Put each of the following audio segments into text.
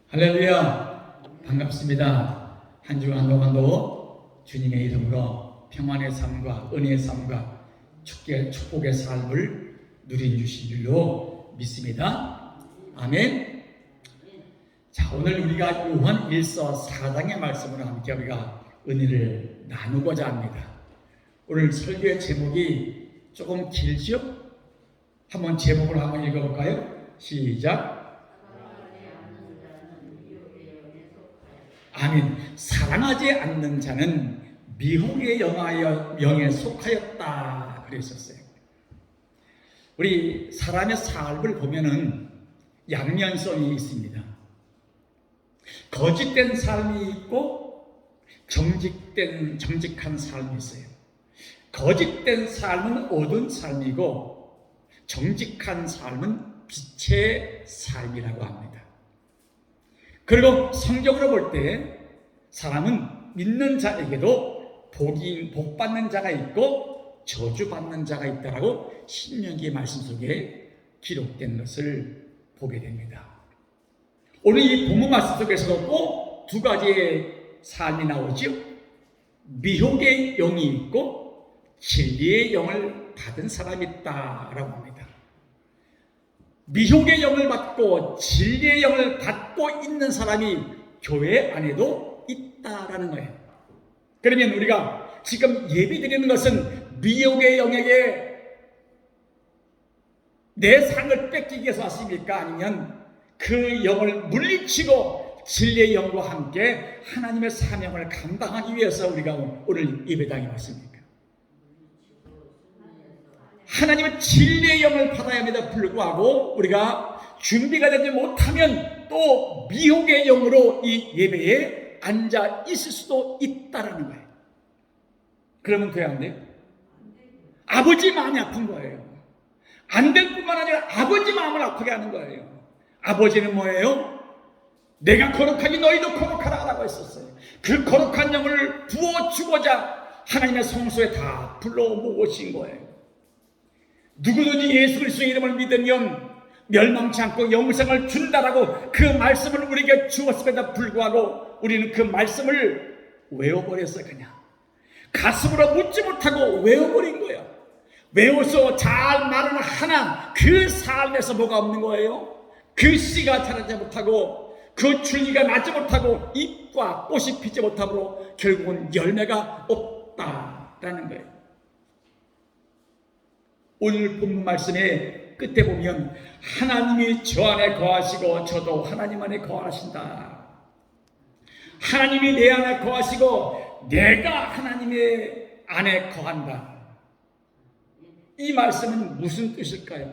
할렐루야, 반갑습니다. 한 주간 동안도 주님의 이름으로 평안의 삶과 은혜의 삶과 축복의 삶을 누려주신 줄로 믿습니다. 아멘. 자, 오늘 우리가 요한 1서 4장의 말씀으로 함께 우리가 은혜를 나누고자 합니다. 오늘 설교의 제목이 조금 길죠? 한번 제목을 한번 읽어볼까요? 시작. 아멘. 사랑하지 않는 자는 미혹의 영에 속하였다 그랬었어요. 우리 사람의 삶을 보면은 양면성이 있습니다. 거짓된 삶이 있고 정직한 삶이 있어요. 거짓된 삶은 어두운 삶이고 정직한 삶은 빛의 삶이라고 합니다. 그리고 성경으로 볼 때 사람은 믿는 자에게도 복 받는 자가 있고 저주 받는 자가 있다라고 신명기 말씀 속에 기록된 것을 보게 됩니다. 오늘 이 본문 말씀 속에서도 또 두 가지의 삶이 나오죠. 미혹의 영이 있고 진리의 영을 받은 사람이 있다라고 합니다. 미혹의 영을 받고 진리의 영을 받고 있는 사람이 교회 안에도 있다라는 거예요. 그러면 우리가 지금 예배드리는 것은 미혹의 영에게 내 상을 뺏기기 위해서 왔습니까? 아니면 그 영을 물리치고 진리의 영과 함께 하나님의 사명을 감당하기 위해서 우리가 오늘 예배당에 왔습니까? 하나님은 진리의 영을 받아야 함에도 불구하고 우리가 준비가 되지 못하면 또 미혹의 영으로 이 예배에 앉아 있을 수도 있다라는 거예요. 그러면 돼야 안 돼요? 아버지 마음이 아픈 거예요. 안 될 뿐만 아니라 아버지 마음을 아프게 하는 거예요. 아버지는 뭐예요? 내가 거룩하니 너희도 거룩하라 라고 했었어요. 그 거룩한 영을 부어주고자 하나님의 성소에 다 불러 모으신 거예요. 누구든지 예수 그리스도의 이름을 믿으면 멸망치 않고 영생을 준다라고 그 말씀을 우리에게 주었음에도 불구하고 우리는 그 말씀을 외워버렸어요. 그냥 가슴으로 묻지 못하고 외워버린 거예요. 외워서 잘 말은 하나 그 삶에서 뭐가 없는 거예요? 그 씨가 자라지 못하고 그 줄기가 나지 못하고 잎과 꽃이 피지 못하므로 결국은 열매가 없다라는 거예요. 오늘 본문 말씀의 끝에 보면 하나님이 저 안에 거하시고 저도 하나님 안에 거하신다. 하나님이 내 안에 거하시고 내가 하나님의 안에 거한다. 이 말씀은 무슨 뜻일까요?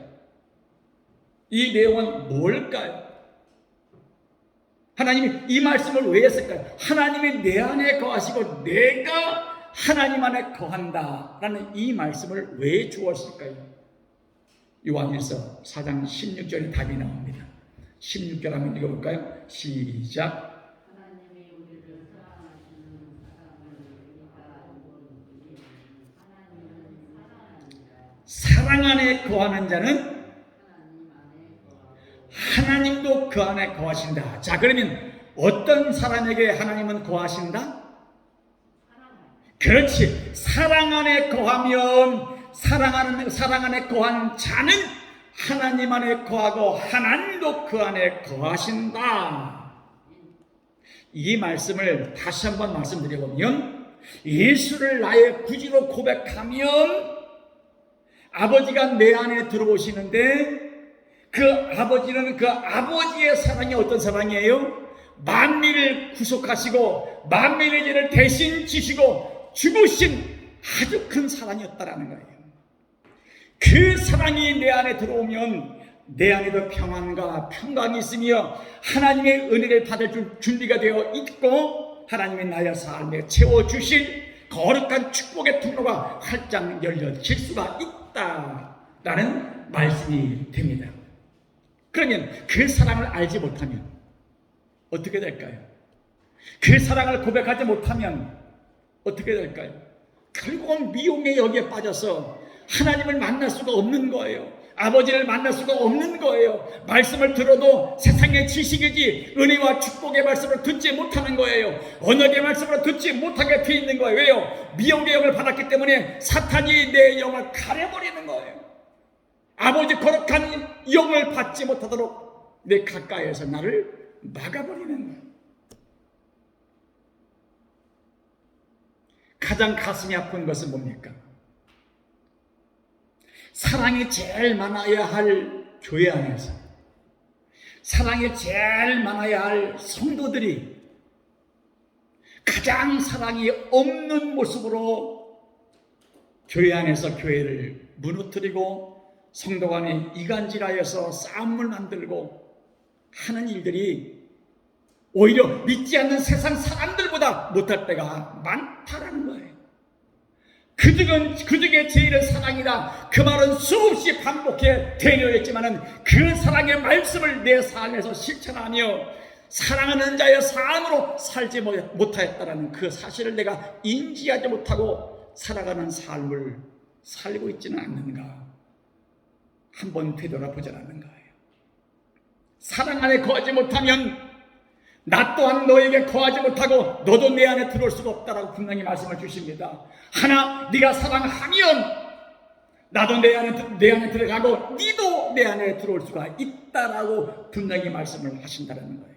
이 내용은 뭘까요? 하나님이 이 말씀을 왜 했을까요? 하나님이 내 안에 거하시고 내가 하나님 안에 거한다라는 이 말씀을 왜 주었을까요? 요한일서 4장 16절에 답이 나옵니다. 16절 한번 읽어볼까요? 시작. 사랑 안에 거하는 자는 하나님도 그 안에 거하신다. 자, 그러면 어떤 사람에게 하나님은 거하신다? 그렇지. 사랑 안에 거하면 사랑 안에 거한 자는 하나님 안에 거하고 하나님도 그 안에 거하신다. 이 말씀을 다시 한번 말씀드려보면 예수를 나의 구주로 고백하면 아버지가 내 안에 들어오시는데 그 아버지는 그 아버지의 사랑이 어떤 사랑이에요? 만민을 구속하시고 만민의 죄를 대신 지시고 죽으신 아주 큰 사랑이었다라는 거예요. 그 사랑이 내 안에 들어오면 내 안에도 평안과 평강이 있으며 하나님의 은혜를 받을 준비가 되어 있고 하나님의 나의 삶에 채워주실 거룩한 축복의 통로가 활짝 열려질 수가 있다라는 말씀이 됩니다. 그러면 그 사랑을 알지 못하면 어떻게 될까요? 그 사랑을 고백하지 못하면 어떻게 될까요? 결국은 미혹의 영에 빠져서 하나님을 만날 수가 없는 거예요. 아버지를 만날 수가 없는 거예요. 말씀을 들어도 세상의 지식이지 은혜와 축복의 말씀을 듣지 못하는 거예요. 언어의 말씀을 듣지 못하게 돼 있는 거예요. 왜요? 미혹의 영을 받았기 때문에 사탄이 내 영을 가려버리는 거예요. 아버지 거룩한 영을 받지 못하도록 내 가까이에서 나를 막아버리는 거예요. 가장 가슴이 아픈 것은 뭡니까? 사랑이 제일 많아야 할 교회 안에서, 사랑이 제일 많아야 할 성도들이 가장 사랑이 없는 모습으로 교회 안에서 교회를 무너뜨리고 성도 간에 이간질하여서 싸움을 만들고 하는 일들이 오히려 믿지 않는 세상 사람들보다 못할 때가 많다라는 거예요. 그중에 제일은 사랑이다. 그 말은 수없이 반복해 되뇌었지만은 그 사랑의 말씀을 내 삶에서 실천하며 사랑하는 자의 삶으로 살지 못하였다라는 그 사실을 내가 인지하지 못하고 살아가는 삶을 살고 있지는 않는가. 한번 되돌아보자라는 거예요. 사랑 안에 거하지 못하면 나 또한 너에게 거하지 못하고 너도 내 안에 들어올 수가 없다라고 분명히 말씀을 주십니다. 하나 네가 사랑하면 나도 내 안에 들어가고 네도 내 안에 들어올 수가 있다라고 분명히 말씀을 하신다는 거예요.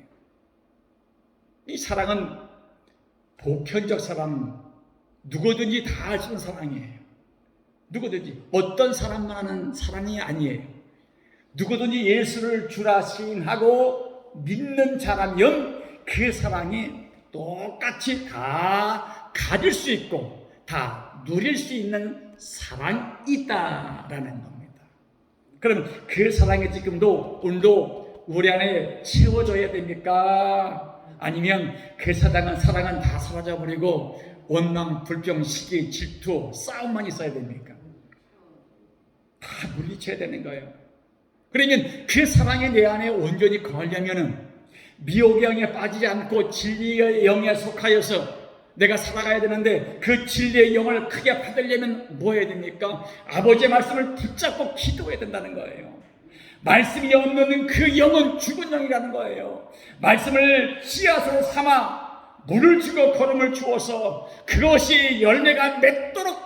이 사랑은 보편적 사랑, 누구든지 다 할 수 있는 사랑이에요. 누구든지 어떤 사람만 하는 사랑이 아니에요. 누구든지 예수를 주라 시인하고 믿는 자라면 그 사랑이 똑같이 다 가질 수 있고 다 누릴 수 있는 사랑이다라는 겁니다. 그럼 그 사랑이 지금도 오늘도 우리 안에 채워져야 됩니까? 아니면 그 사랑은 다 사라져버리고 원망, 불평, 시기, 질투, 싸움만 있어야 됩니까? 다 물리쳐야 되는 거예요. 그러면 그 사랑이 내 안에 온전히 거하려면은 미혹의 영에 빠지지 않고 진리의 영에 속하여서 내가 살아가야 되는데 그 진리의 영을 크게 받으려면 뭐 해야 됩니까? 아버지의 말씀을 붙잡고 기도해야 된다는 거예요. 말씀이 없는 그 영은 죽은 영이라는 거예요. 말씀을 씨앗으로 삼아 물을 주고 걸음을 주어서 그것이 열매가 맺도록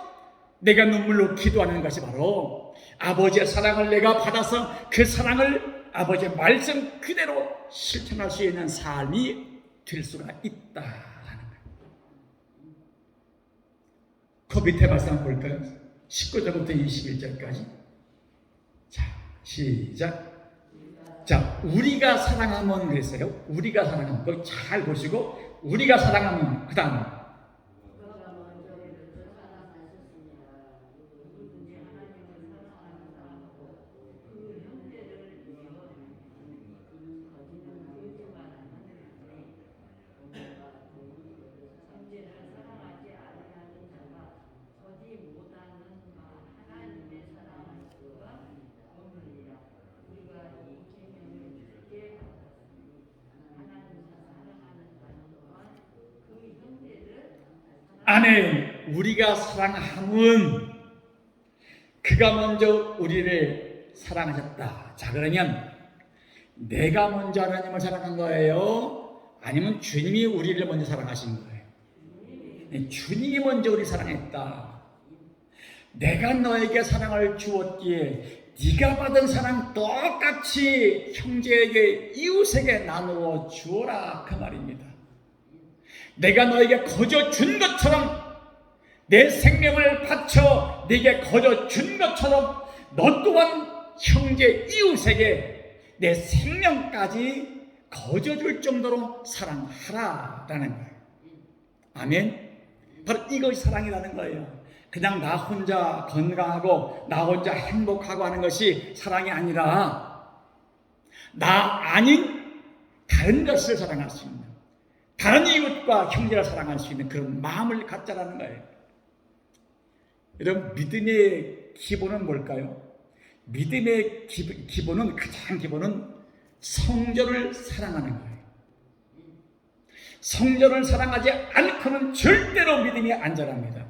내가 눈물로 기도하는 것이 바로 아버지의 사랑을 내가 받아서 그 사랑을 아버지의 말씀 그대로 실천할 수 있는 삶이 될 수가 있다라는 거예요. 그 밑에 말씀 한번 볼까요? 19절부터 21절까지. 자, 시작. 자, 우리가 사랑하면 그랬어요. 우리가 사랑하면, 거기 잘 보시고, 우리가 사랑하면, 그 다음. 아멘. 우리가 사랑함은 그가 먼저 우리를 사랑하셨다. 자, 그러면 내가 먼저 하나님을 사랑한 거예요? 아니면 주님이 우리를 먼저 사랑하신 거예요? 주님이 먼저 우리 사랑했다. 내가 너에게 사랑을 주었기에 네가 받은 사랑 똑같이 형제에게 이웃에게 나누어 주어라, 그 말입니다. 내가 너에게 거저 준 것처럼 내 생명을 바쳐 네게 거저 준 것처럼 너 또한 형제 이웃에게 내 생명까지 거저 줄 정도로 사랑하라라는 거예요. 아멘. 바로 이것이 사랑이라는 거예요. 그냥 나 혼자 건강하고 나 혼자 행복하고 하는 것이 사랑이 아니라 나 아닌 다른 것을 사랑할 수 있는, 다른 이웃과 형제를 사랑할 수 있는 그런 마음을 갖자라는 거예요. 여러분, 믿음의 기본은 뭘까요? 믿음의 기본은, 가장 기본은 성전을 사랑하는 거예요. 성전을 사랑하지 않고는 절대로 믿음이 안 자랍니다.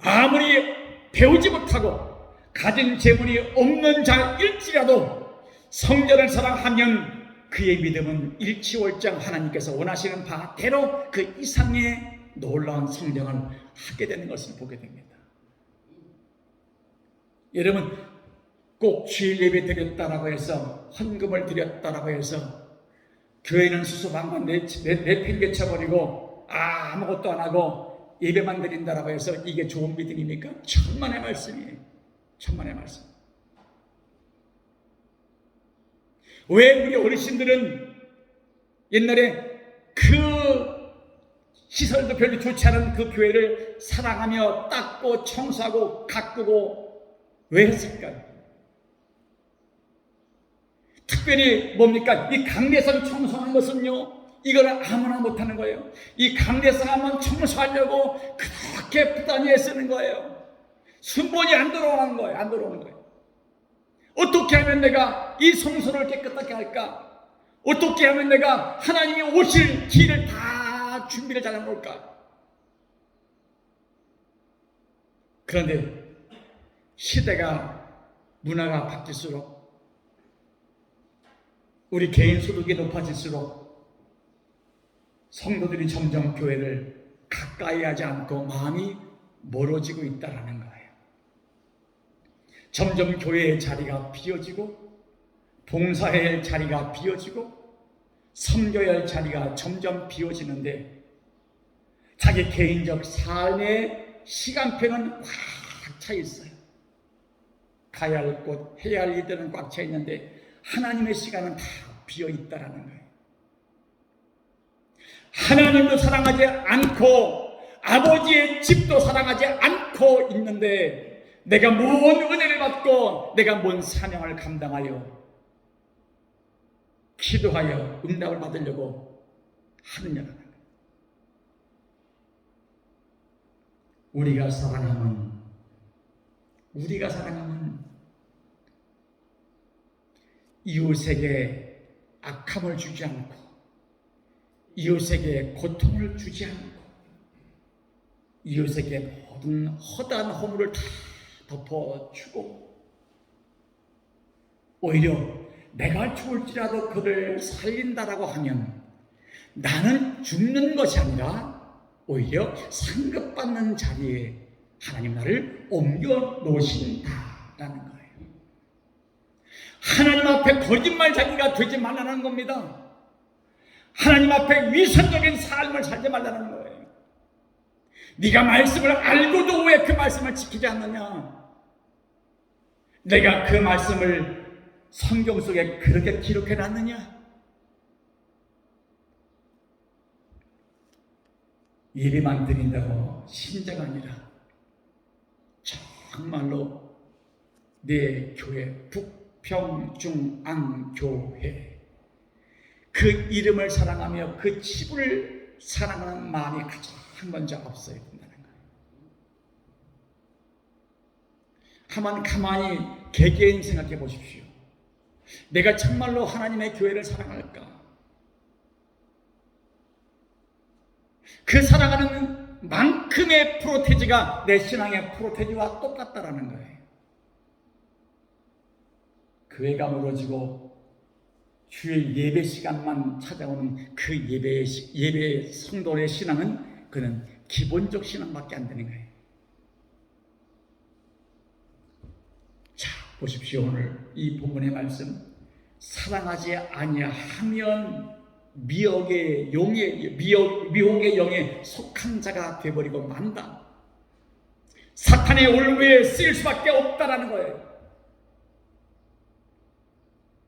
아무리 배우지 못하고 가진 재물이 없는 자일지라도 성전을 사랑하면 그의 믿음은 일치월장 하나님께서 원하시는 바대로 그 이상의 놀라운 성장을 하게 되는 것을 보게 됩니다. 여러분, 꼭 주일 예배 드렸다라고 해서, 헌금을 드렸다라고 해서 교회는 수수방관 내팽개쳐버리고 아무것도 안 하고 예배만 드린다라고 해서 이게 좋은 믿음입니까? 천만의 말씀이에요. 천만의 말씀. 왜 우리 어르신들은 옛날에 그 시설도 별로 좋지 않은 그 교회를 사랑하며 닦고 청소하고 가꾸고 왜 했을까요? 특별히 뭡니까? 이 강대상 청소하는 것은요, 이거는 아무나 못하는 거예요. 이 강대상 한번 청소하려고 그렇게 부단히 애쓰는 거예요. 순번이 안 들어오는 거예요. 안 들어오는 거예요. 어떻게 하면 내가 이 성소를 깨끗하게 할까? 어떻게 하면 내가 하나님이 오실 길을 다 준비를 잘 해놓을까? 그런데 시대가, 문화가 바뀔수록, 우리 개인 소득이 높아질수록 성도들이 점점 교회를 가까이 하지 않고 마음이 멀어지고 있다는 거예요. 점점 교회의 자리가 비어지고, 봉사해야 할 자리가 비어지고, 섬겨야 할 자리가 점점 비어지는데, 자기 개인적 삶의 시간표는 꽉 차 있어요. 가야 할 곳, 해야 할 일들은 꽉 차 있는데 하나님의 시간은 다 비어 있다라는 거예요. 하나님도 사랑하지 않고 아버지의 집도 사랑하지 않고 있는데, 내가 뭔 은혜를 받고 내가 뭔 사명을 감당하여 기도하여 응답을 받으려고 하느냐는 거예요. 우리가 사랑하면 이웃에게 악함을 주지 않고, 이웃에게 고통을 주지 않고, 이웃에게 모든 허다한 허물을 다 덮어주고, 오히려 내가 죽을지라도 그를 살린다라고 하면 나는 죽는 것이 아니라 오히려 상급받는 자리에 하나님 나를 옮겨 놓으신다라는 거예요. 하나님 앞에 거짓말 자기가 되지 말라는 겁니다. 하나님 앞에 위선적인 삶을 살지 말라는 거예요. 네가 말씀을 알고도 왜 그 말씀을 지키지 않느냐? 내가 그 말씀을 성경 속에 그렇게 기록해 놨느냐? 예배만 드린다고 신자가 아니라 정말로 내 교회, 북평중앙교회, 그 이름을 사랑하며 그 집을 사랑하는 마음이 가장 먼저 앞서야 된다는 거예요. 한번 가만히 개개인 생각해 보십시오. 내가 정말로 하나님의 교회를 사랑할까? 그 사랑하는 만큼의 프로테지가 내 신앙의 프로테지와 똑같다라는 거예요. 교회가 멀어지고 주일 예배 시간만 찾아오는 그 예배 성도의 신앙은 그는 기본적 신앙밖에 안 되는 거예요. 자, 보십시오. 오늘 이 본문의 말씀, 사랑하지 아니하면 미혹의 영에 속한 자가 되어버리고 만다. 사탄의 올무에 쓰일 수밖에 없다라는 거예요.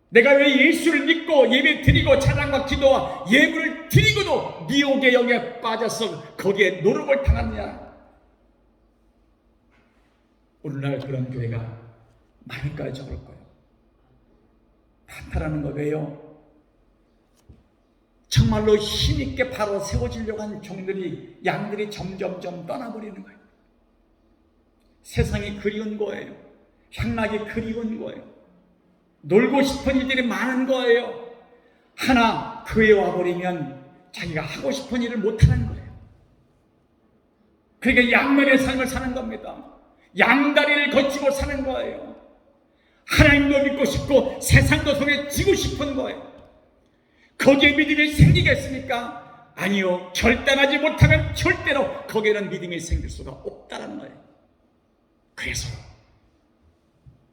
내가 왜 예수를 믿고 예배 드리고 찬양과 기도와 예물을 드리고도 미혹의 영에 빠져서 거기에 노름을 당하느냐? 오늘날 그런 교회가 많을까요? 적을까요? 많다라는 거. 왜요? 정말로 힘있게 바로 세워지려고 하는 종들이, 양들이 점점점 떠나버리는 거예요. 세상이 그리운 거예요. 향락이 그리운 거예요. 놀고 싶은 일들이 많은 거예요. 하나 교회에 와버리면 자기가 하고 싶은 일을 못하는 거예요. 그러니까 양면의 삶을 사는 겁니다. 양다리를 거치고 사는 거예요. 하나님도 믿고 싶고 세상도 속에 지고 싶은 거예요. 거기에 믿음이 생기겠습니까? 아니요. 결단하지 못하면 절대로 거기에는 믿음이 생길 수가 없다는 거예요. 그래서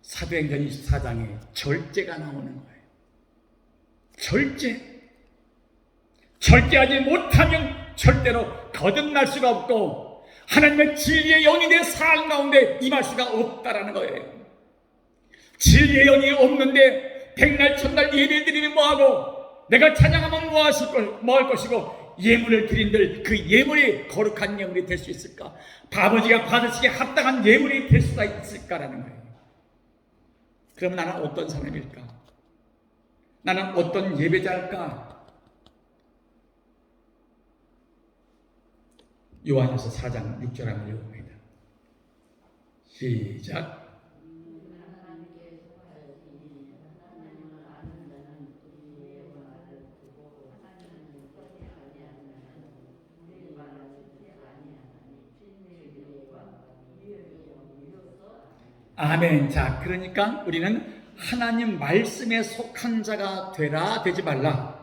사도행전 24장에 절제가 나오는 거예요. 절제하지 못하면 절대로 거듭날 수가 없고 하나님의 진리의 영이 내 삶 가운데 임할 수가 없다라는 거예요. 진리의 영이 없는데 백날 천날 예배 드리면 뭐하고, 내가 찬양하면 뭐할 것이고, 예물을 드린들 그 예물이 거룩한 예물이 될 수 있을까? 아버지가 받으시기에 합당한 예물이 될 수가 있을까라는 거예요. 그럼 나는 어떤 사람일까? 나는 어떤 예배자일까? 요한일서 4장 6절 한번 읽어봅니다. 시작. 아멘. 자, 그러니까 우리는 하나님 말씀에 속한 자가 되라, 되지 말라.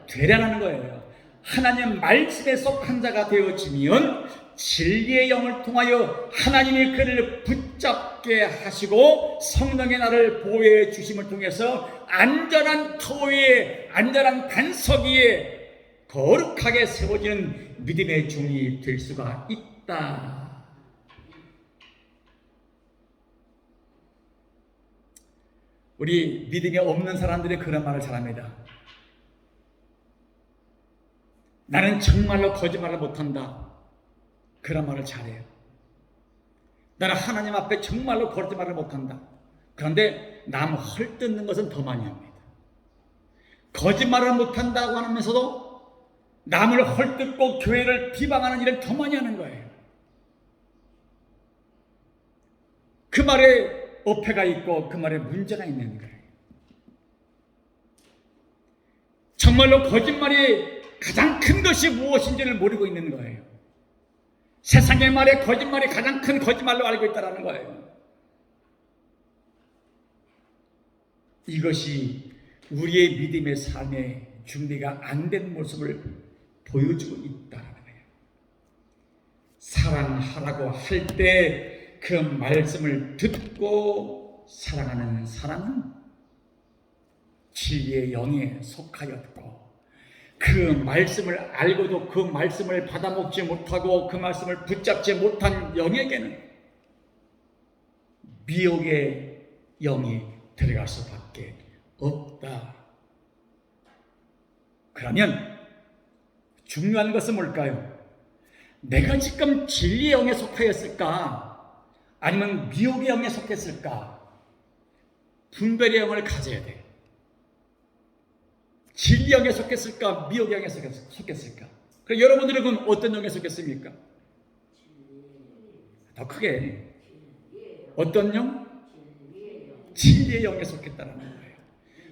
되라는 거예요. 하나님 말씀에 속한 자가 되어지면 진리의 영을 통하여 하나님이 그를 붙잡게 하시고 성령의 나를 보호해 주심을 통해서 안전한 터 위에, 안전한 반석 위에 거룩하게 세워지는 믿음의 종이 될 수가 있다. 우리 믿음이 없는 사람들이 그런 말을 잘합니다. 나는 정말로 거짓말을 못한다. 그런 말을 잘해요. 나는 하나님 앞에 정말로 거짓말을 못한다. 그런데 남 헐뜯는 것은 더 많이 합니다. 거짓말을 못한다고 하면서도 남을 헐뜯고 교회를 비방하는 일을 더 많이 하는 거예요. 그 말에 어폐가 있고 그 말에 문제가 있는 거예요. 정말로 거짓말이 가장 큰 것이 무엇인지를 모르고 있는 거예요. 세상의 말에 거짓말이 가장 큰 거짓말로 알고 있다는 거예요. 이것이 우리의 믿음의 삶의 준비가 안 된 모습을 보여주고 있다는 거예요. 사랑하라고 할 때 그 말씀을 듣고 사랑하는 사람은 진리의 영에 속하였고, 그 말씀을 알고도 그 말씀을 받아먹지 못하고 그 말씀을 붙잡지 못한 영에게는 미혹의 영이 들어갈 수밖에 없다. 그러면 중요한 것은 뭘까요? 내가 지금 진리의 영에 속하였을까? 아니면 미혹의 영에 속했을까? 분별의 영을 가져야 돼. 진리 영에 속했을까? 미혹의 영에 속했을까? 그럼 여러분들은 그럼 어떤 영에 속했습니까? 더 크게. 어떤 영? 진리의 영에 속했다는 거예요.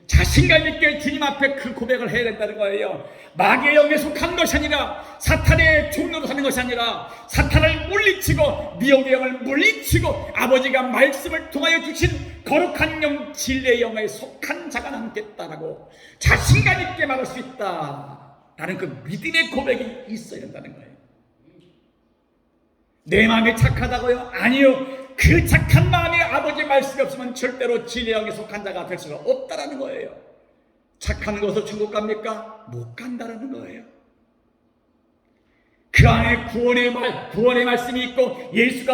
자신감 있게 주님 앞에 그 고백을 해야 된다는 거예요. 마귀의 영에 속한 것이 아니라, 사탄의 종로로 사는 것이 아니라, 사탄을 물리치고 미혹의 영을 물리치고 아버지가 말씀을 통하여 주신 거룩한 영, 진리의 영에 속한 자가 남겠다라고 자신감 있게 말할 수 있다라는 그 믿음의 고백이 있어야 한다는 거예요. 내 마음이 착하다고요? 아니요. 그 착한 마음에 아버지 말씀이 없으면 절대로 진리의 영에 속한 자가 될 수가 없다라는 거예요. 착한 것으로 천국 갑니까? 못 간다라는 거예요. 그 안에 구원의 말씀이 있고 예수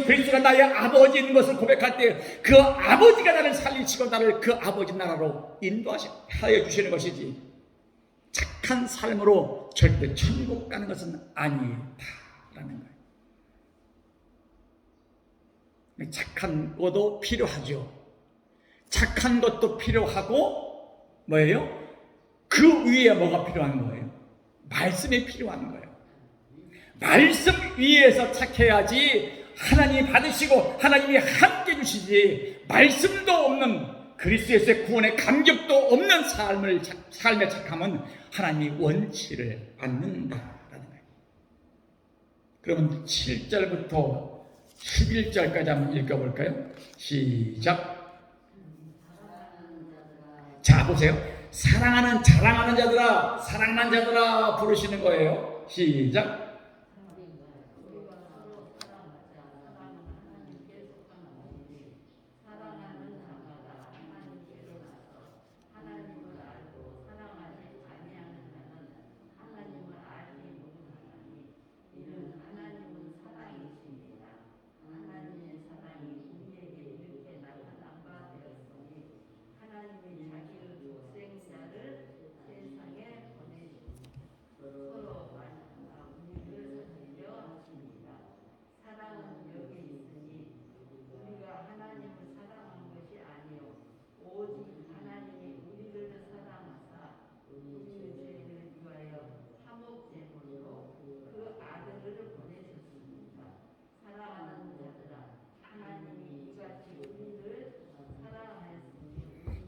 그리스도가 나의 아버지인 것을 고백할 때 그 아버지가 나를 살리시고 나를 그 아버지 나라로 인도하여 주시는 것이지, 착한 삶으로 절대 천국 가는 것은 아니다라는 거예요. 착한 것도 필요하죠. 착한 것도 필요하고 뭐예요? 그 위에 뭐가 필요한 거예요? 말씀이 필요한 거예요. 말씀 위에서 착해야지 하나님이 받으시고 하나님이 함께 주시지, 말씀도 없는 그리스도의 구원의 감격도 없는 삶의 착함은 하나님이 원치를 않는다라는 거예요. 그러면 7절부터 11절까지 한번 읽어볼까요? 시작. 자, 보세요. 자랑하는 자들아, 사랑하는 자들아 부르시는 거예요. 시작.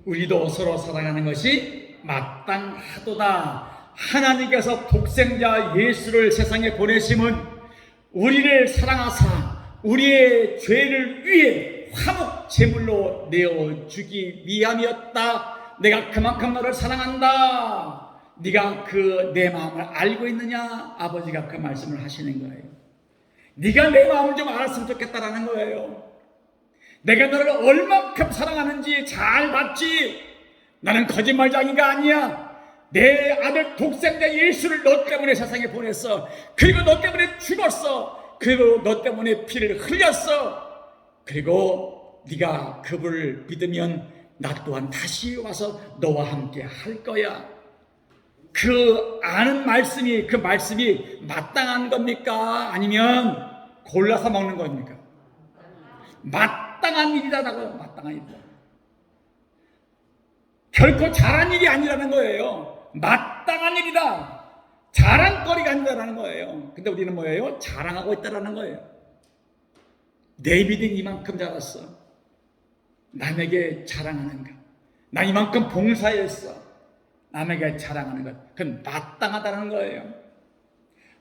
우리도 서로 사랑하는 것이 마땅하도다. 하나님께서 독생자 예수를 세상에 보내심은 우리를 사랑하사 우리의 죄를 위해 화목 제물로 내어주기 위함이었다. 내가 그만큼 너를 사랑한다. 네가 그 내 마음을 알고 있느냐? 아버지가 그 말씀을 하시는 거예요. 네가 내 마음을 좀 알았으면 좋겠다라는 거예요. 내가 너를 얼만큼 사랑하는지 잘 봤지. 나는 거짓말쟁이가 아니야. 내 아들 독생자 예수를 너 때문에 세상에 보냈어. 그리고 너 때문에 죽었어. 그리고 너 때문에 피를 흘렸어. 그리고 네가 그분을 믿으면 나 또한 다시 와서 너와 함께 할 거야. 그 아는 말씀이, 그 말씀이 마땅한 겁니까? 아니면 골라서 먹는 겁니까? 마땅한 일이라고요. 마땅한 일이다. 결코 잘한 일이 아니라는 거예요. 마땅한 일이다. 자랑거리가 아니라는 거예요. 근데 우리는 뭐예요? 자랑하고 있다라는 거예요. 내 믿음 이만큼 자랐어. 남에게 자랑하는가? 나 이만큼 봉사했어. 남에게 자랑하는 것. 그건 마땅하다는 거예요.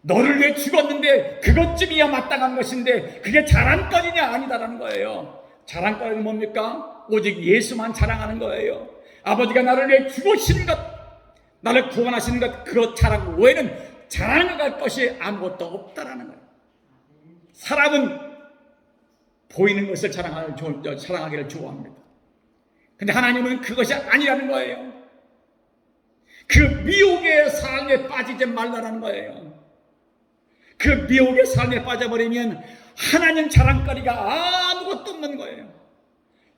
너를 위해 죽었는데 그것쯤이야 마땅한 것인데 그게 자랑거리냐? 아니다라는 거예요. 자랑거리는 뭡니까? 오직 예수만 자랑하는 거예요. 아버지가 나를 위해 죽으신 것, 나를 구원하시는 것, 그것 자랑 외에는 자랑할 것이 아무것도 없다라는 거예요. 사람은 보이는 것을 자랑하기를 좋아합니다. 근데 하나님은 그것이 아니라는 거예요. 그 미혹의 삶에 빠지지 말라는 거예요. 그 미혹의 삶에 빠져버리면 하나님 자랑거리가 아무것도 없는 거예요.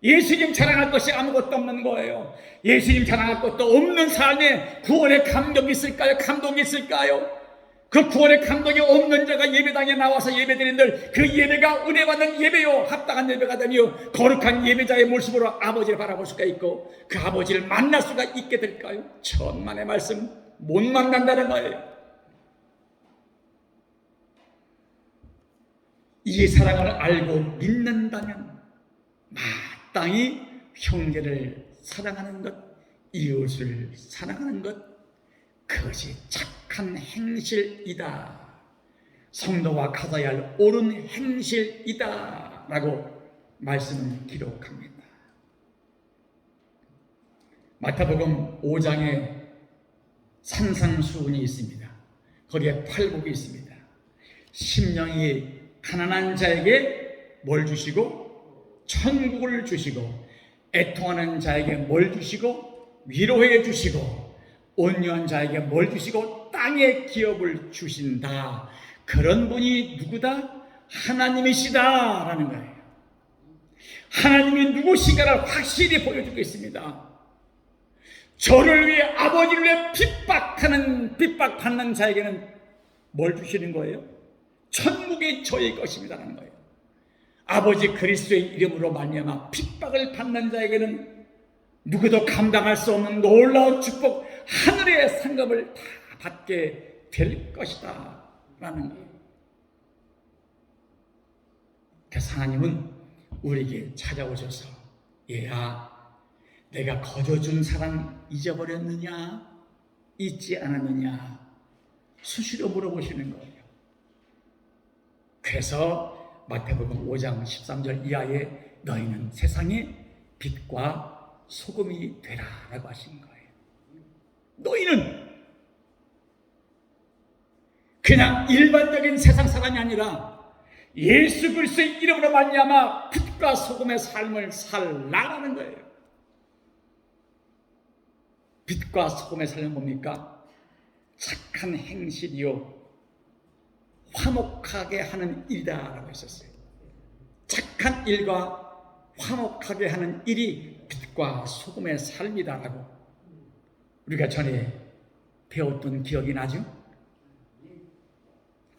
예수님 자랑할 것이 아무것도 없는 거예요. 예수님 자랑할 것도 없는 삶에 구원의 감격이 있을까요? 감동이 있을까요? 그 구원의 감동이 없는 자가 예배당에 나와서 예배드리는들 그 예배가 은혜받는 예배요, 합당한 예배가 되며 거룩한 예배자의 모습으로 아버지를 바라볼 수가 있고 그 아버지를 만날 수가 있게 될까요? 천만의 말씀, 못 만난다는 거예요. 이 사랑을 알고 믿는다면 마땅히 형제를 사랑하는 것, 이웃을 사랑하는 것, 그것이 착한 행실이다. 성도가 가져야 할 옳은 행실이다 라고 말씀을 기록합니다. 마태복음 5장에 산상수훈이 있습니다. 거기에 팔복이 있습니다. 심령이 가난한 자에게 뭘 주시고 천국을 주시고 애통하는 자에게 뭘 주시고 위로해 주시고 온유한 자에게 뭘 주시고 땅의 기업을 주신다. 그런 분이 누구다? 하나님이시다라는 거예요. 하나님이 누구신가를 확실히 보여주고 있습니다. 저를 위해 아버지를 위해 핍박받는 자에게는 뭘 주시는 거예요? 천국이 저의 것입니다라는 거예요. 아버지 그리스도의 이름으로 말미암아 핍박을 받는 자에게는 누구도 감당할 수 없는 놀라운 축복, 하늘의 상급을 다 받게 될 것이다 라는 거예요. 그래서 하나님은 우리에게 찾아오셔서 얘야, 내가 거저준 사랑 잊어버렸느냐? 잊지 않았느냐? 수시로 물어보시는 거예요. 그래서 마태복음 5장 13절 이하에 너희는 세상의 빛과 소금이 되라라고 하신 거예요. 너희는 그냥 일반적인 세상 사람이 아니라 예수 그리스도의 이름으로 말미암아 빛과 소금의 삶을 살라라는 거예요. 빛과 소금의 삶은 뭡니까? 착한 행실이요 화목하게 하는 일이다라고 했었어요. 착한 일과 화목하게 하는 일이 빛과 소금의 삶이다라고 우리가 전에 배웠던 기억이 나죠?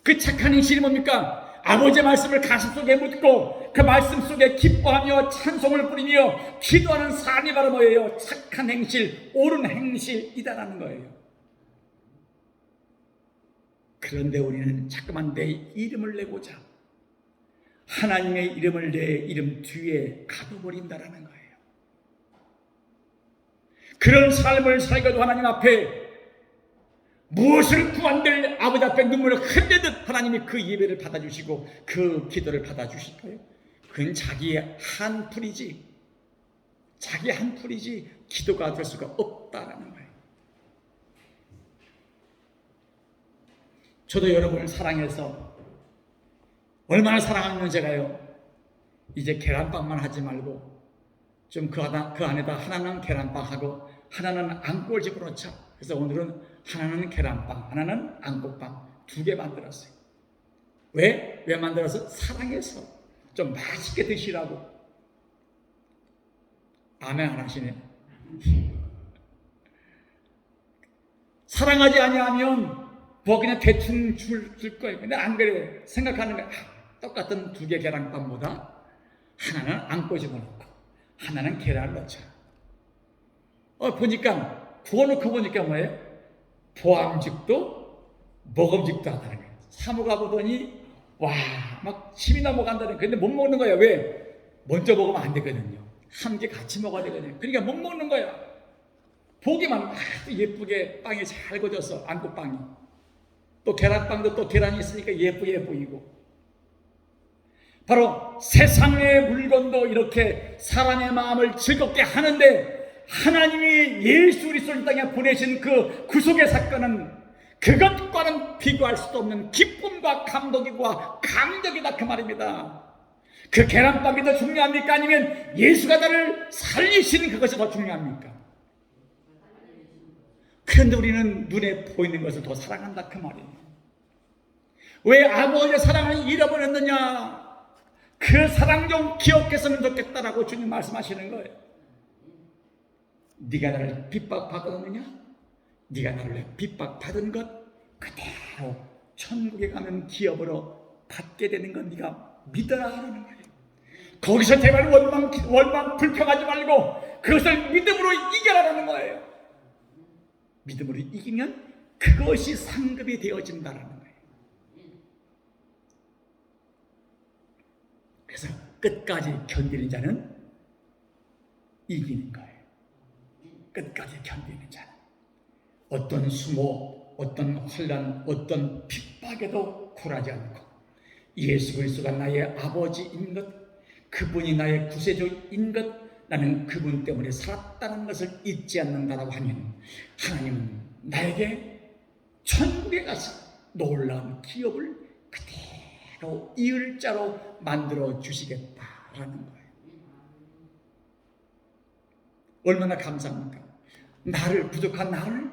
그 착한 행실이 뭡니까? 아버지의 말씀을 가슴속에 묻고 그 말씀 속에 기뻐하며 찬송을 부리며 기도하는 삶이 바로 뭐예요? 착한 행실, 옳은 행실이다라는 거예요. 그런데 우리는 자꾸만 내 이름을 내고자 하나님의 이름을 내 이름 뒤에 가둬버린다라는 거예요. 그런 삶을 살고도 하나님 앞에 무엇을 구한들 아버지 앞에 눈물을 흘리듯 하나님이 그 예배를 받아주시고 그 기도를 받아주실까요? 그건 자기의 한풀이지, 자기 한풀이지 기도가 될 수가 없다라는 거예요. 저도 여러분을 사랑해서 얼마나 사랑하면 제가요 이제 계란빵만 하지 말고 좀 그 안에다 하나는 계란빵하고 하나는 안국을 집어넣자. 그래서 오늘은 하나는 계란빵, 하나는 안국빵 2개 만들었어요. 왜 만들어서? 사랑해서 좀 맛있게 드시라고. 아멘 안 하시네. 사랑하지 아니하면 뭐 그냥 대충 줄 거예요. 근데 안 그래요. 생각하는 게 똑같은 2개 계란빵보다 하나는 안고 집어넣고 하나는 계란을 넣자. 보니까 구워놓고 보니까 뭐예요? 보암직도 먹음직도 하다는 거예요. 사모가 보더니 와 막 침이 넘어간다는 거예요. 근데 못 먹는 거예요. 왜? 먼저 먹으면 안 되거든요. 함께 같이 먹어야 되거든요. 그러니까 못 먹는 거야. 보기만 예쁘게 빵이 잘 구워져서 안국빵이 또 계란빵도 또 계란이 있으니까 예쁘게 보이고 바로 세상의 물건도 이렇게 사람의 마음을 즐겁게 하는데 하나님이 예수 그리스도를 이 땅에 보내신 그 구속의 사건은 그것과는 비교할 수도 없는 기쁨과 감동과 감격이다 그 말입니다. 그 계란빵이 더 중요합니까? 아니면 예수가 나를 살리신 그것이 더 중요합니까? 그런데 우리는 눈에 보이는 것을 더 사랑한다 그 말이에요. 왜 아버지의 사랑을 잃어버렸느냐? 그 사랑 좀 기억했으면 좋겠다라고 주님 말씀하시는 거예요. 네가 나를 핍박받았느냐? 네가 나를 핍박받은 것 그대로 천국에 가면 기업으로 받게 되는 건 네가 믿어라 하는 거예요. 거기서 제발 원망 불평하지 말고 그것을 믿음으로 이겨라라는 거예요. 믿음으로 이기면 그것이 상급이 되어진다라는 거예요. 그래서 끝까지 견디는 자는 이기는 거예요. 끝까지 견디는 자는 어떤 수모, 어떤 환난, 어떤 핍박에도 굴하지 않고 예수 그리스도가 나의 아버지인 것, 그분이 나의 구세주인 것, 나는 그분 때문에 살았다는 것을 잊지 않는다라고 하면 하나님은 나에게 천국에 가서 놀라운 기업을 그대로 이을 자로 만들어 주시겠다라는 거예요. 얼마나 감사합니까? 나를 부족한 나를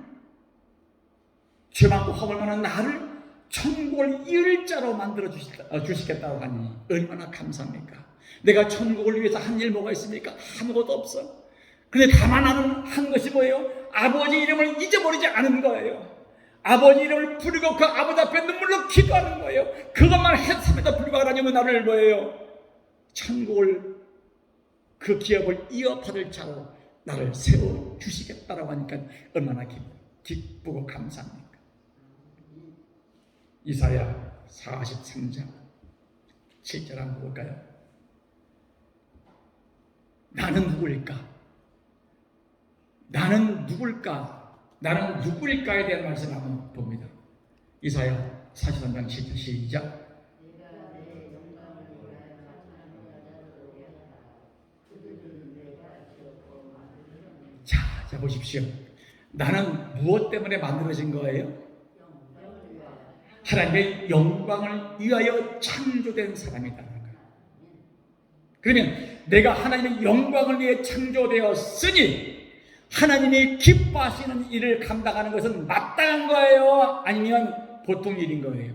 죄 많고 허물 많은 나를 천국을 이을 자로 만들어 주시겠다고 하니 얼마나 감사합니까? 내가 천국을 위해서 한 일 뭐가 있습니까? 아무것도 없어. 근데 다만 한 것이 뭐예요? 아버지 이름을 잊어버리지 않은 거예요. 아버지 이름을 부르고 그 아버지 앞에 눈물로 기도하는 거예요. 그것만 했음에도 불구하고 하나님은 나를 뭐예요? 천국을 그 기업을 이어받을 자로 나를 세워주시겠다라고 하니까 얼마나 기쁘고 감사합니까? 이사야 43장 7절 한번 볼까요? 나는 누구일까? 나는 누굴까? 나는 누구일까에 대한 말씀을 한번 봅니다. 이사야 43장 7절 시작. 자, 보십시오. 나는 무엇 때문에 만들어진 거예요? 하나님의 영광을 위하여 창조된 사람이다. 그러면 내가 하나님의 영광을 위해 창조되었으니 하나님이 기뻐하시는 일을 감당하는 것은 마땅한 거예요? 아니면 보통 일인 거예요?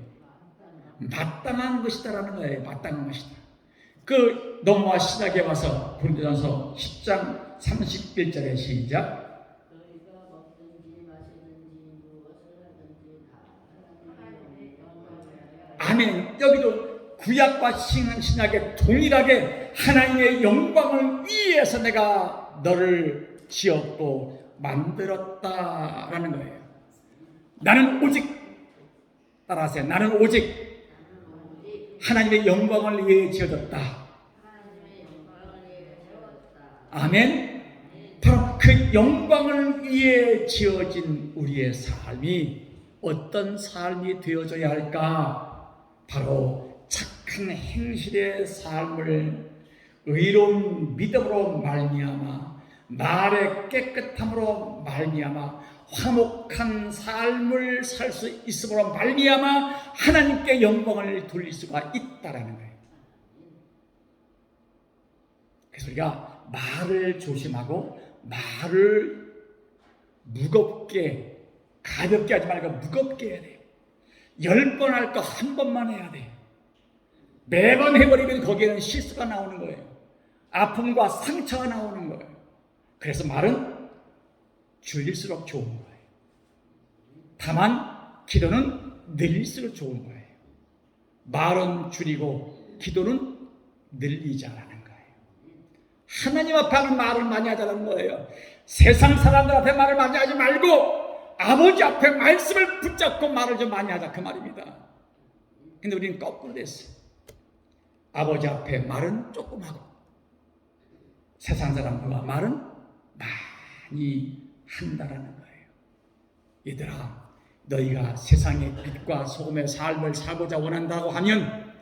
마땅한 것이다라는 거예요. 마땅한 것이다. 그 노아 신약에 와서 고린도전서 10장 31절에 시작. 아멘. 여기도 구약과 신약에 동일하게 하나님의 영광을 위해서 내가 너를 지었고 만들었다라는 거예요. 나는 오직 따라하세요. 나는 오직 하나님의 영광을 위해 지어졌다. 아멘. 바로 그 영광을 위해 지어진 우리의 삶이 어떤 삶이 되어져야 할까? 바로 착한 행실의 삶을 의로운 믿음으로 말미암아 말의 깨끗함으로 말미암아 화목한 삶을 살 수 있음으로 말미암아 하나님께 영광을 돌릴 수가 있다라는 거예요. 그래서 우리가 말을 조심하고 말을 무겁게 가볍게 하지 말고 무겁게 해야 돼요. 10번 할 거 한 번만 해야 돼요. 매번 해버리면 거기에는 실수가 나오는 거예요. 아픔과 상처가 나오는 거예요. 그래서 말은 줄일수록 좋은 거예요. 다만 기도는 늘릴수록 좋은 거예요. 말은 줄이고 기도는 늘리자라는 거예요. 하나님 앞에 말을 많이 하자는 거예요. 세상 사람들 앞에 말을 많이 하지 말고 아버지 앞에 말씀을 붙잡고 말을 좀 많이 하자 그 말입니다. 근데 우리는 거꾸로 됐어요. 아버지 앞에 말은 조금 하고 세상 사람들과 말은 많이 한다라는 거예요. 얘들아, 너희가 세상의 빛과 소금의 삶을 살고자 원한다고 하면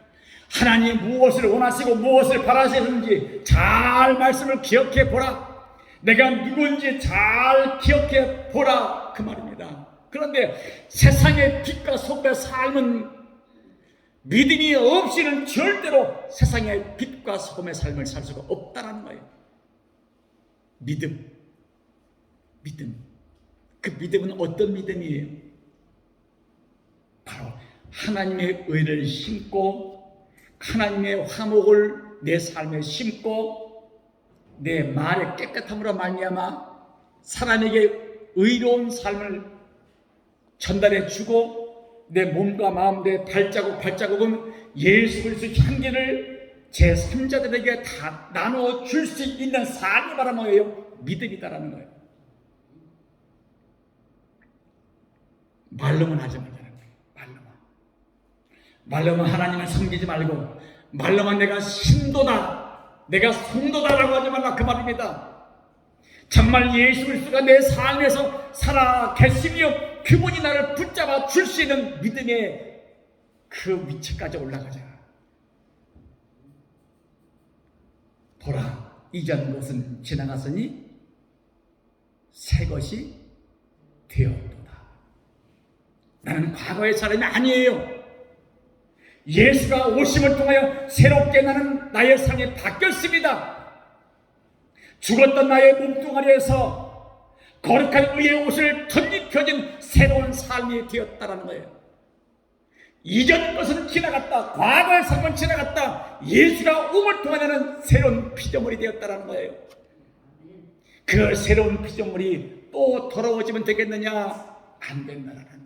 하나님 무엇을 원하시고 무엇을 바라시는지 잘 말씀을 기억해 보라. 내가 누군지 잘 기억해 보라 그 말입니다. 그런데 세상의 빛과 소금의 삶은 믿음이 없이는 절대로 세상의 빛과 소금의 삶을 살 수가 없다는 거예요. 믿음. 그 믿음은 어떤 믿음이에요? 바로 하나님의 의를 심고 하나님의 화목을 내 삶에 심고 내 말의 깨끗함으로 말미암아 사람에게 의로운 삶을 전달해 주고 내 몸과 마음, 내 발자국은 예수 그리스도의 향기를 제3자들에게 다 나눠 줄 수 있는 삶이 바로 뭐예요? 믿음이다라는 거예요. 말로만 하지 말자는 거예요. 말로만 하나님을 섬기지 말고 말로만 내가 신도다, 내가 성도다라고 하지 말라 그 말입니다. 정말 예수 그리스도가 내 삶에서 살아 계시며 그분이 나를 붙잡아 줄 수 있는 믿음의 그 위치까지 올라가자. 보라, 이전 것은 지나갔으니 새 것이 되었도다. 나는 과거의 사람이 아니에요. 예수가 오심을 통하여 새롭게 나의 삶이 바뀌었습니다. 죽었던 나의 몸뚱아리에서 거룩한 의의 옷을 덧입혀진 새로운 삶이 되었다는 거예요. 이전 것은 지나갔다. 과거의 삶은 지나갔다. 예수가 오심을 통하여는 새로운 피조물이 되었다는 거예요. 그 새로운 피조물이 또 돌아오지면 되겠느냐? 안 된다는 거예요.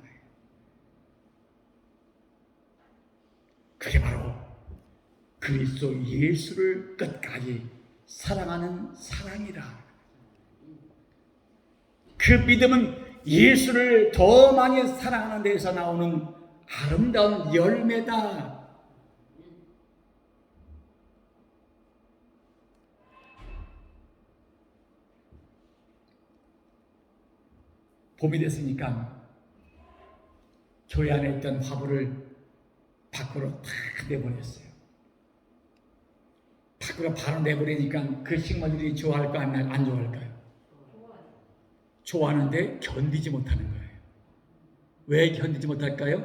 그게 바로 그리스도 예수를 끝까지 사랑하는 사랑이다. 그 믿음은 예수를 더 많이 사랑하는 데에서 나오는 아름다운 열매다. 봄이 됐으니까 교회 안에 있던 화분을 밖으로 다 내보냈어요. 밖으로 바로 내보내니까 그 식물들이 좋아할까 안 좋아할까요? 좋아하는데 견디지 못하는 거예요. 왜 견디지 못할까요?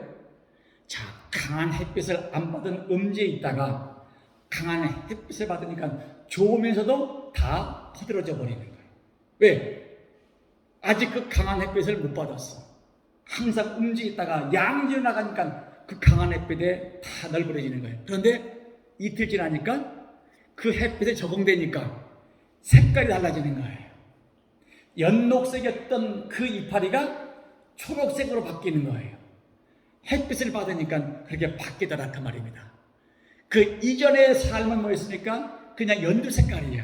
자, 강한 햇빛을 안 받은 음지에 있다가 강한 햇빛을 받으니까 좋으면서도 다 퍼들어져 버리는 거예요. 왜? 아직 그 강한 햇빛을 못 받았어. 항상 음지에 있다가 양지로 나가니까 그 강한 햇빛에 다 널브러지는 거예요. 그런데 이틀 지나니까 그 햇빛에 적응되니까 색깔이 달라지는 거예요. 연녹색이었던 그 이파리가 초록색으로 바뀌는 거예요. 햇빛을 받으니까 그렇게 바뀌더라 그 말입니다. 그 이전의 삶은 뭐였습니까? 그냥 연두 색깔이야.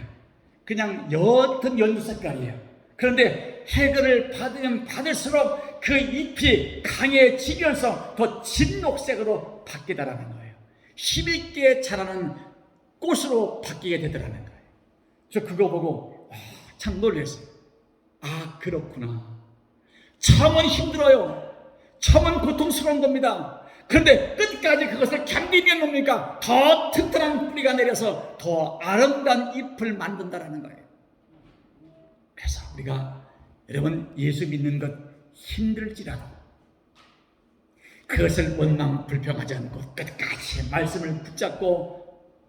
그냥 옅은 연두 색깔이야. 그런데 해를 받으면 받을수록 그 잎이 강해지면서 더 진녹색으로 바뀌더라는 거예요. 힘있게 자라는 꽃으로 바뀌게 되더라는 거예요. 저 그거 보고 참 놀랐어요. 아, 그렇구나. 처음은 힘들어요. 처음은 고통스러운 겁니다. 그런데 끝까지 그것을 견디면 뭡니까? 더 튼튼한 뿌리가 내려서 더 아름다운 잎을 만든다라는 거예요. 그래서 우리가 여러분 예수 믿는 것 힘들지라도 그것을 원망 불평하지 않고 끝까지 말씀을 붙잡고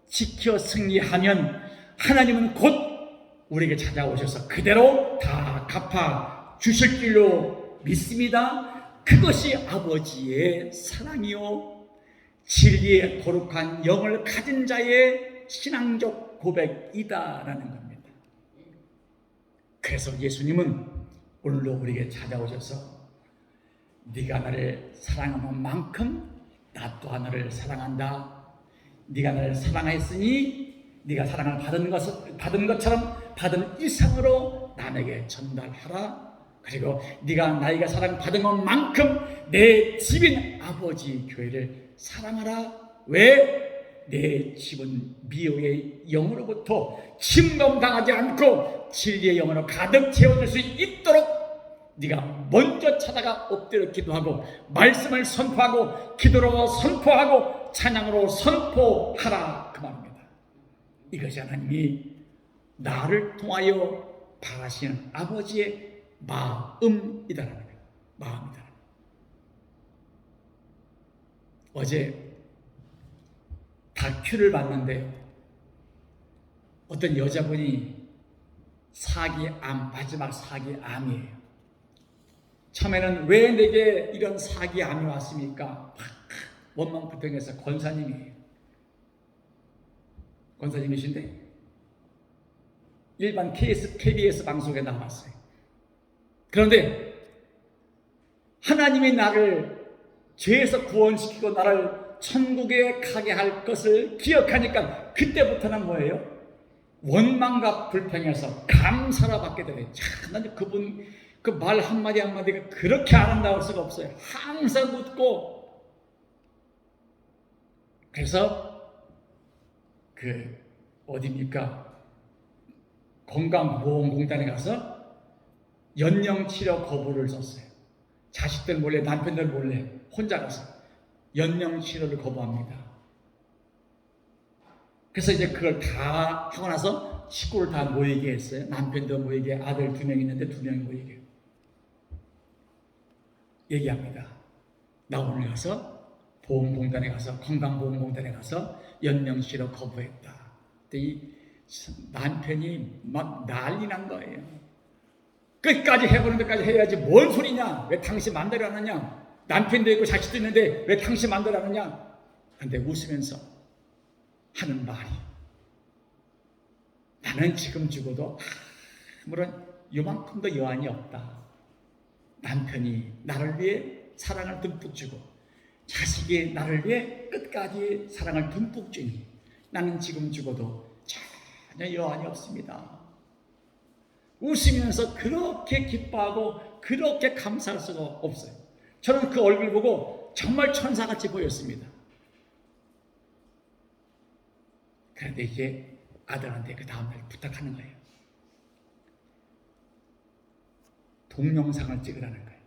지켜 승리하면 하나님은 곧 우리에게 찾아오셔서 그대로 다 갚아 주실 줄로 믿습니다. 그것이 아버지의 사랑이요 진리의 거룩한 영을 가진 자의 신앙적 고백이다라는 겁니다. 그래서 예수님은 오늘도 우리에게 찾아오셔서 네가 나를 사랑하는 만큼 나 또한 너를 사랑한다. 네가 나를 사랑했으니 네가 사랑을 받은 것처럼 받은 이상으로 남에게 전달하라. 그리고 네가 나에게 사랑받은 것만큼 내 집인 아버지 교회를 사랑하라. 왜? 내 집은 미혹의 영으로부터 침범당하지 않고 진리의 영으로 가득 채워질 수 있도록 네가 먼저 찾아가 엎드려 기도하고 말씀을 선포하고 기도로 선포하고 찬양으로 선포하라 그 말입니다. 이것이 하나님이 나를 통하여 바라시는 아버지의 마음이다라는 거예요. 마음이다. 어제 다큐를 봤는데 어떤 여자분이 사기암, 마지막 사기암이에요. 처음에는 왜 내게 이런 사기암이 왔습니까? 원망 불평해서 권사님이에요. 권사님이신데 일반 KBS 방송에 나왔어요. 그런데 하나님이 나를 죄에서 구원시키고 나를 천국에 가게 할 것을 기억하니까 그때부터는 뭐예요? 원망과 불평에서 감사로 받게 되네요. 참, 나는 그분 그 말 한마디 한마디가 그렇게 아름다울 수가 없어요. 항상 웃고. 그래서 어디입니까? 건강보험공단에 가서 연령치료 거부를 썼어요. 자식들 몰래, 남편들 몰래 혼자 가서 연령치료를 거부합니다. 그래서 이제 그걸 다 하고 나서 식구를 다 모이게 했어요. 남편도 모이게, 아들 2명 있는데 2명이 모이게 얘기합니다. 나 오늘 가서 보험공단에 가서 건강보험공단에 가서 연령치료 거부했다. 근데 이 남편이 막 난리 난 거예요. 끝까지 해보는 데까지 해야지 뭔 소리냐? 왜 당신 마음대로 안 하냐? 남편도 있고 자식도 있는데 왜 당신 마음대로 안 하냐? 근데 웃으면서 하는 말이 나는 지금 죽어도 아무런 요만큼도 여한이 없다. 남편이 나를 위해 사랑을 듬뿍 주고 자식이 나를 위해 끝까지 사랑을 듬뿍 주니 나는 지금 죽어도 전혀 여한이 없습니다. 웃으면서 그렇게 기뻐하고 그렇게 감사할 수가 없어요. 저는 그 얼굴 보고 정말 천사같이 보였습니다. 그런데 이제 아들한테 그 다음날 부탁하는 거예요. 동영상을 찍으라는 거예요.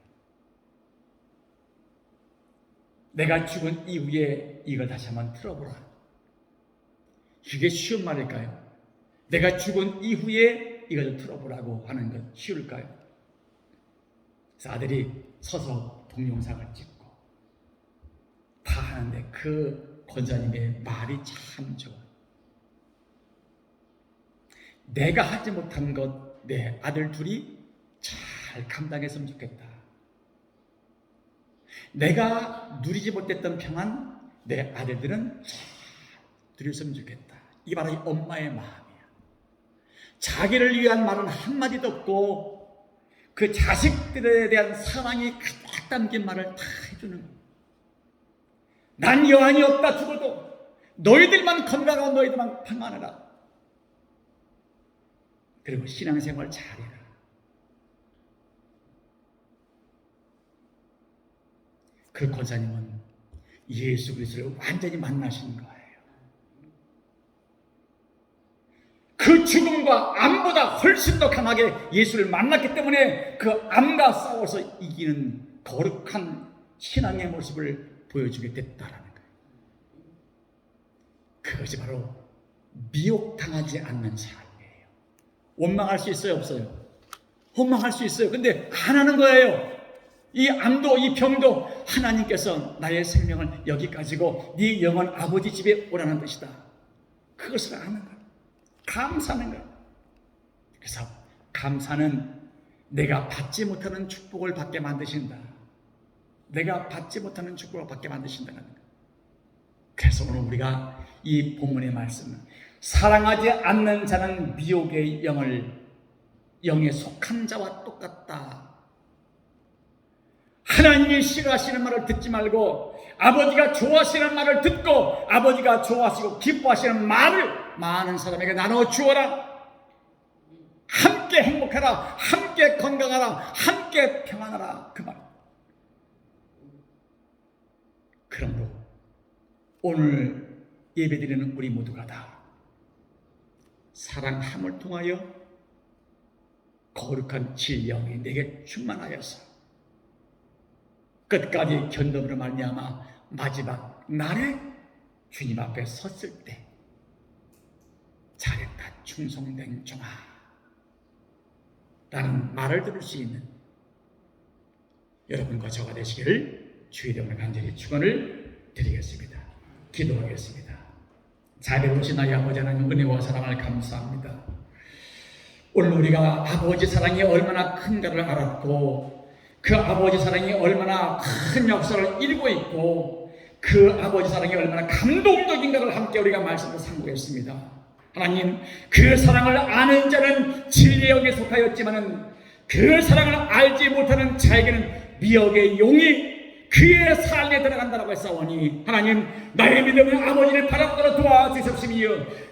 내가 죽은 이후에 이걸 다시 한번 틀어보라. 이게 쉬운 말일까요? 내가 죽은 이후에 이걸 틀어보라고 하는 건 쉬울까요? 그래서 아들이 서서 동영상을 찍고 다 하는데 그 권사님의 말이 참 좋아. 내가 하지 못한 것 내 아들 둘이 잘 감당했으면 좋겠다. 내가 누리지 못했던 평안 내 아들들은 잘 누렸으면 좋겠다. 이게 바로 이 엄마의 마음이야. 자기를 위한 말은 한마디도 없고 그 자식들에 대한 사랑이 가득 담긴 말을 다 해주는 거야. 난 여한이 없다 죽어도 너희들만 건강하고 너희들만 평안하라. 그리고 신앙생활 잘해라. 그 권사님은 예수 그리스도를 완전히 만나신 거예요. 그 죽음과 암보다 훨씬 더 강하게 예수를 만났기 때문에 그 암과 싸워서 이기는 거룩한 신앙의 모습을 보여주게 됐다라는 거예요. 그것이 바로 미혹당하지 않는 삶이에요. 원망할 수 있어요, 없어요? 원망할 수 있어요. 근데 안 하는 거예요. 이 암도 이 병도 하나님께서 나의 생명을 여기까지고 네 영혼 아버지 집에 오라는 뜻이다. 그것을 아는 거예요. 감사하는 거예요. 그래서 감사는 내가 받지 못하는 축복을 받게 만드신다. 내가 받지 못하는 축복을 받게 만드신다는 거예요. 그래서 오늘 우리가 이 본문의 말씀은 사랑하지 않는 자는 미혹의 영에 속한 자와 똑같다. 하나님이 싫어하시는 말을 듣지 말고 아버지가 좋아하시는 말을 듣고 아버지가 좋아하시고 기뻐하시는 말을 많은 사람에게 나눠 주어라. 함께 행복하라. 함께 건강하라. 함께 평안하라. 그 말. 그러므로 오늘 예배드리는 우리 모두가 다 사랑함을 통하여 거룩한 진리영이 내게 충만하여서 끝까지 견뎌으로 말미암아 마지막 날에 주님 앞에 섰을 때 잘했다 충성된 종아 라는 말을 들을 수 있는 여러분과 저가 되시기를 주의 이름으로 간절히 축원을 드리겠습니다. 기도하겠습니다. 자비로우신 나의 아버지 하나님 은혜와 사랑을 감사합니다. 오늘 우리가 아버지 사랑이 얼마나 큰가를 알았고 그 아버지 사랑이 얼마나 큰 역사를 이루고 있고 그 아버지 사랑이 얼마나 감동적인가를 함께 우리가 말씀을 상고했습니다. 하나님, 그 사랑을 아는 자는 진리의 영에 속하였지만은 그 사랑을 알지 못하는 자에게는 미혹의 용이 그의 삶에 들어간다라고 했사오니 하나님, 나의 믿음은 아버지를 바라보도록 도와주십시며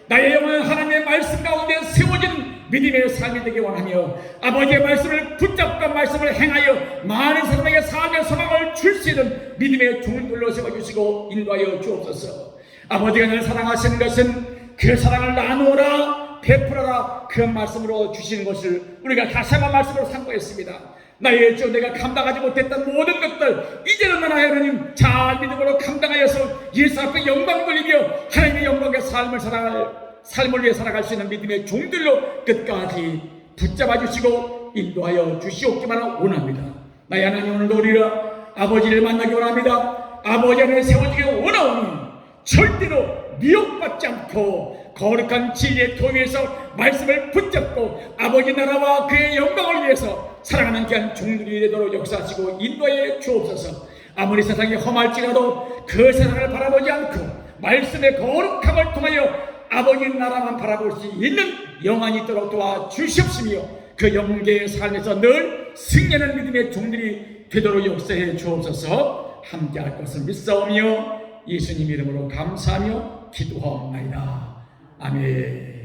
나의 영은 하나님의 말씀 가운데 세워진 믿음의 삶이 되기 원하며 아버지의 말씀을 붙잡고 말씀을 행하여 많은 사람에게 삶의 소망을 줄 수 있는 믿음의 종들로 세워주시고 인도하여 주옵소서. 아버지가 나를 사랑하시는 것은 그 사랑을 나누어라 베풀어라 그 말씀으로 주시는 것을 우리가 다시 한번 말씀으로 상고했습니다. 나의 주, 내가 감당하지 못했던 모든 것들 이제는 하나님 잘 믿음으로 감당하여서 예수 앞에 영광 돌리며 하나님의 영광의 삶을 위해 살아갈 수 있는 믿음의 종들로 끝까지 붙잡아 주시고 인도하여 주시옵기만 원합니다. 나의 하나님, 오늘도 우리가 아버지를 만나기 원합니다. 아버지 안에 세워지기 원하오니 절대로 미혹받지 않고 거룩한 진리의 도 위에서 말씀을 붙잡고 아버지 나라와 그의 영광을 위해서 살아가는 귀한 종들이 되도록 역사하시고 인도해 주옵소서. 아무리 세상이 험할지라도 그 세상을 바라보지 않고 말씀의 거룩함을 통하여 아버지 나라만 바라볼 수 있는 영안이 있도록 도와주시옵시며 그 영계의 삶에서 늘 승리하는 믿음의 종들이 되도록 역사해 주옵소서. 함께할 것을 믿사오며 예수님 이름으로 감사하며 기도하옵나이다. 아멘.